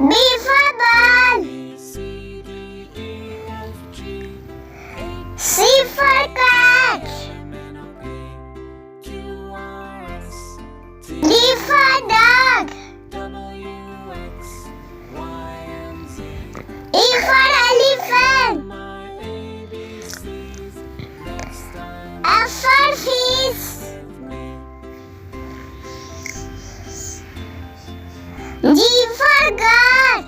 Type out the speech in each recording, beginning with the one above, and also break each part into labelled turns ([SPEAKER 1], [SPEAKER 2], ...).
[SPEAKER 1] B for ball. C for cat. D for dog. E for elephant. F for fish. G for God.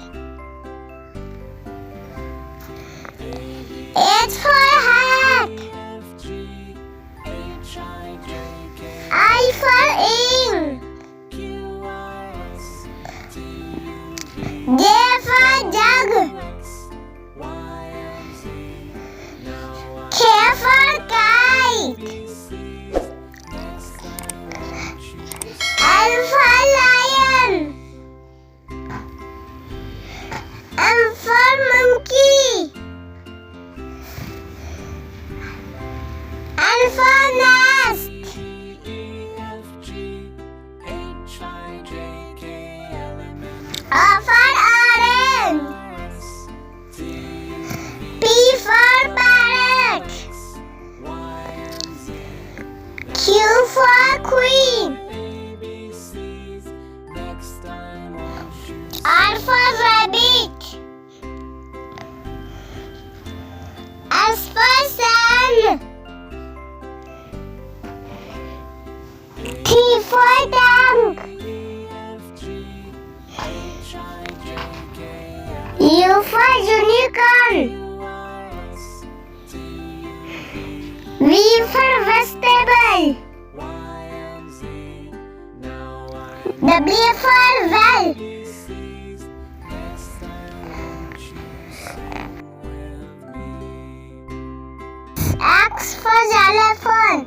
[SPEAKER 1] H for hat. I for ink. J for jug. K for kite. L for lion. M for monkey. N for nest. O for orange. P for parrot. Q for queen. R for rabbit. S for sun. T for tank. U for unicorn. V for vegetable. W for well. X for xylophone.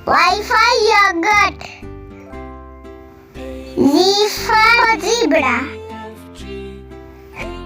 [SPEAKER 1] Y for yogurt. Z for zebra.